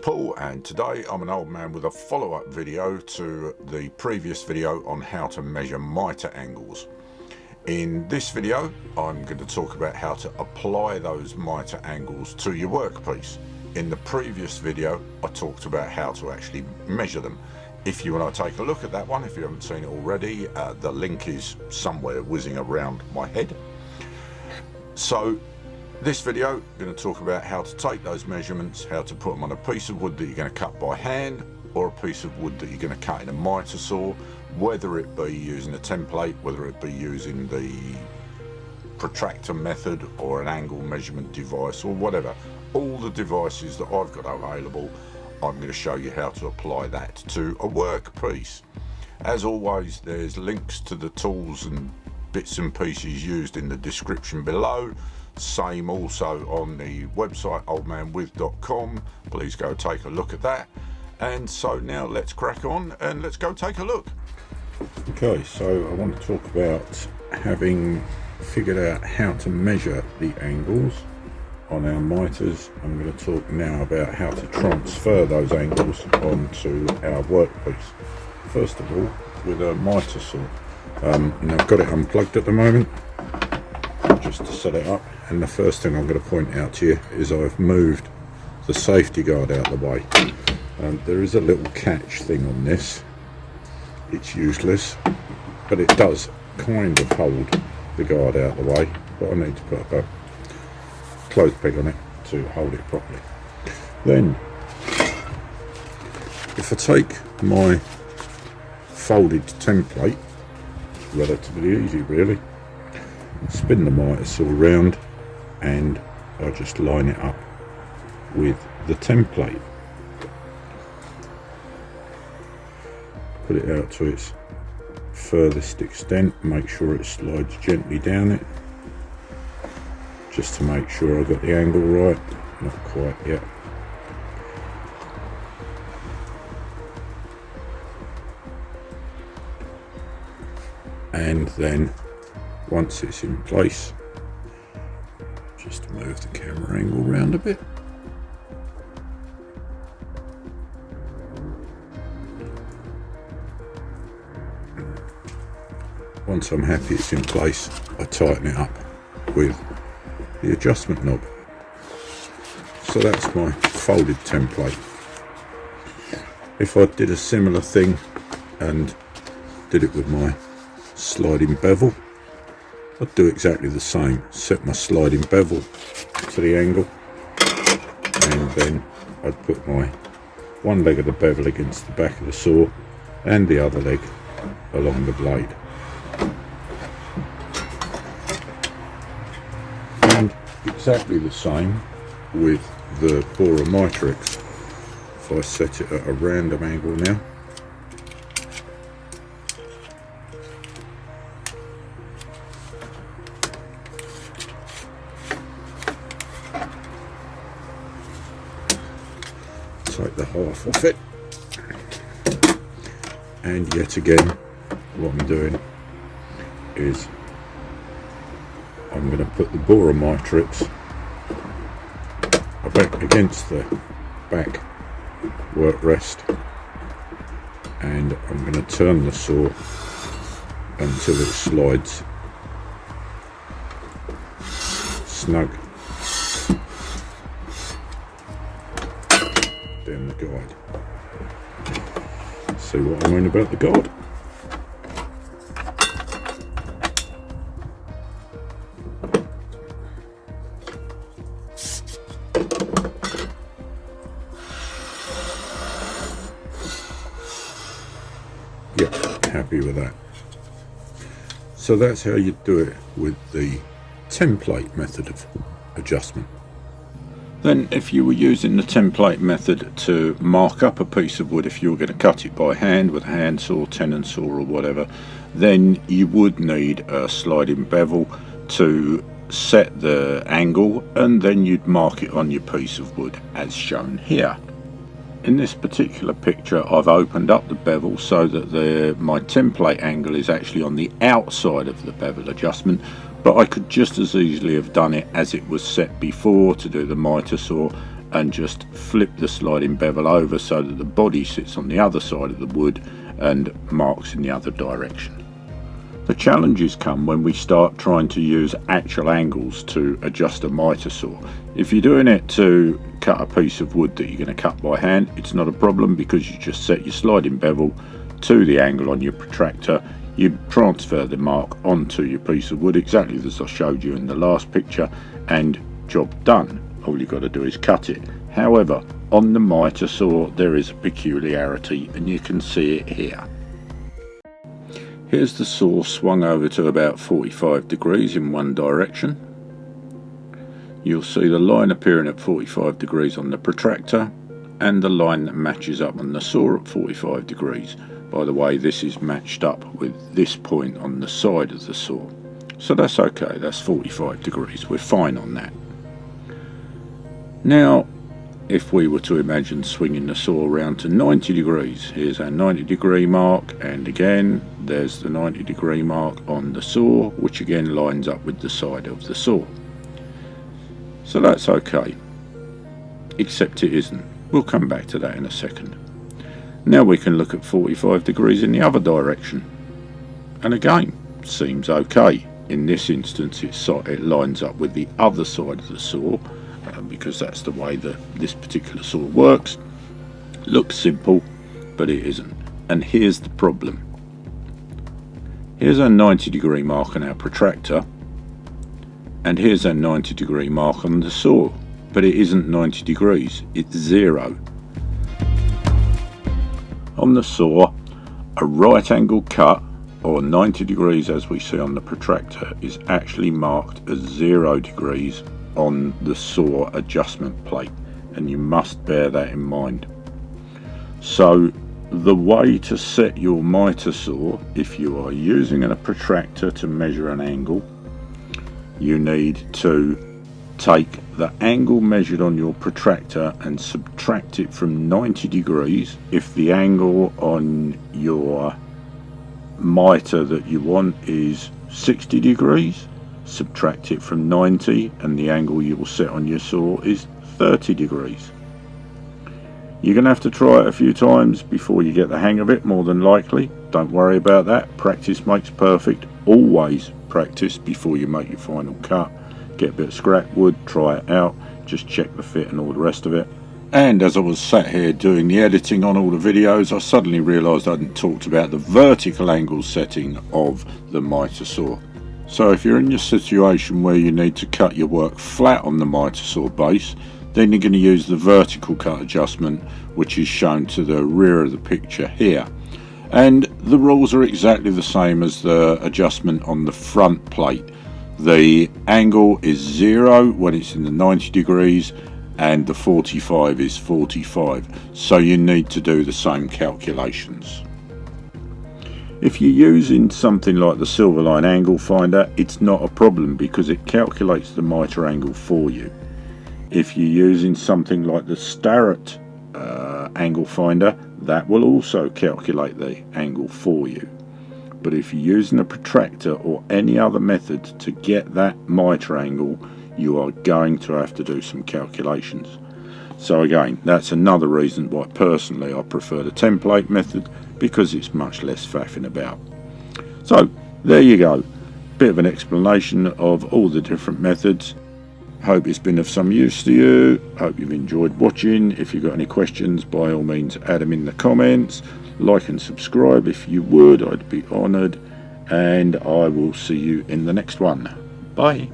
Paul, and today I'm an old man with a follow-up video to the previous video on how to measure mitre angles. In this video I'm going to talk about how to apply those mitre angles to your workpiece. In the previous video I talked about how to actually measure them. If you want to take a look at that one, if you haven't seen it already, the link is somewhere whizzing around my head. So this video, I'm going to talk about how to take those measurements, how to put them on a piece of wood that you're going to cut by hand, or a piece of wood that you're going to cut in a mitre saw, whether it be using a template, whether it be using the protractor method or an angle measurement device or whatever. All the devices that I've got available, I'm going to show you how to apply that to a workpiece. As always, there's links to the tools and bits and pieces used in the description below. Same also on the website oldmanwith.com. Please go take a look at that. And so now let's crack on and let's go take a look. Okay, so I want to talk about having figured out how to measure the angles on our mitres. I'm going to talk now about how to transfer those angles onto our workpiece. First of all, with a mitre saw. And I've got it unplugged at the moment just to set it up, and the first thing I'm going to point out to you is I've moved the safety guard out of the way. There is a little catch thing on this. It's useless, but it does kind of hold the guard out of the way, but I need to put a clothes peg on it to hold it properly. Then if I take my folded template, relatively easy really, spin the mitre saw round and I just line it up with the template, put it out to its furthest extent, make sure it slides gently down it just to make sure I got the angle right. Not quite yet. And then once it's in place, just move the camera angle round a bit. Once I'm happy it's in place, I tighten it up with the adjustment knob. So that's my folded template. If I did a similar thing and did it with my sliding bevel, I'd do exactly the same. Set my sliding bevel to the angle, and then I'd put my one leg of the bevel against the back of the saw and the other leg along the blade. And exactly the same with the bore matrix. If I set it at a random angle now, take the half off it, and yet again what I'm doing is I'm going to put the bore matrix back against the back work rest, and I'm going to turn the saw until it slides snug down the guide. See what I mean about the guide? Yeah, happy with that. So that's how you do it with the template method of adjustment. Then if you were using the template method to mark up a piece of wood, if you were going to cut it by hand with a handsaw, tenon saw or whatever, then you would need a sliding bevel to set the angle, and then you'd mark it on your piece of wood as shown here. In this particular picture I've opened up the bevel so that my template angle is actually on the outside of the bevel adjustment, but I could just as easily have done it as it was set before to do the mitre saw, and just flip the sliding bevel over so that the body sits on the other side of the wood and marks in the other direction. The challenges come when we start trying to use actual angles to adjust a mitre saw. If you're doing it to cut a piece of wood that you're going to cut by hand, it's not a problem because you just set your sliding bevel to the angle on your protractor. You transfer the mark onto your piece of wood exactly as I showed you in the last picture, and job done. All you've got to do is cut it. However, on the mitre saw there is a peculiarity, and you can see it here. Here's the saw swung over to about 45 degrees in one direction. You'll see the line appearing at 45 degrees on the protractor and the line that matches up on the saw at 45 degrees. By the way, this is matched up with this point on the side of the saw. So that's okay, that's 45 degrees, we're fine on that. Now, if we were to imagine swinging the saw around to 90 degrees, here's our 90 degree mark, and again there's the 90 degree mark on the saw, which again lines up with the side of the saw. So that's okay, except it isn't. We'll come back to that in a second. Now we can look at 45 degrees in the other direction, and again seems okay. In this instance it lines up with the other side of the saw, because that's the way that this particular saw works. Looks simple, but it isn't. And here's the problem. Here's our 90 degree mark on our protractor, and here's our 90 degree mark on the saw, but it isn't 90 degrees, it's 0. On the saw, a right angle cut, or 90 degrees as we see on the protractor, is actually marked as 0 degrees on the saw adjustment plate, and you must bear that in mind. So the way to set your mitre saw, if you are using a protractor to measure an angle, you need to take the angle measured on your protractor and subtract it from 90 degrees. If the angle on your mitre that you want is 60 degrees, subtract it from 90, and the angle you will set on your saw is 30 degrees. You're going to have to try it a few times before you get the hang of it, more than likely. Don't worry about that. Practice makes perfect. Always practice before you make your final cut. Get a bit of scrap wood, try it out, just check the fit and all the rest of it. And as I was sat here doing the editing on all the videos, I suddenly realised I hadn't talked about the vertical angle setting of the mitre saw. So if you're in your situation where you need to cut your work flat on the mitre saw base, then you're going to use the vertical cut adjustment, which is shown to the rear of the picture here. And the rules are exactly the same as the adjustment on the front plate. The angle is 0 when it's in the 90 degrees, and the 45 is 45. So you need to do the same calculations. If you're using something like the Silverline angle finder, it's not a problem because it calculates the mitre angle for you. If you're using something like the Starrett angle finder, that will also calculate the angle for you. But if you're using a protractor or any other method to get that mitre angle, you are going to have to do some calculations. So again, that's another reason why personally I prefer the template method, because it's much less faffing about. So there you go, bit of an explanation of all the different methods. Hope it's been of some use to you. Hope you've enjoyed watching. If you've got any questions, by all means add them in the comments. Like and subscribe if you would, I'd be honoured, and I will see you in the next one. Bye.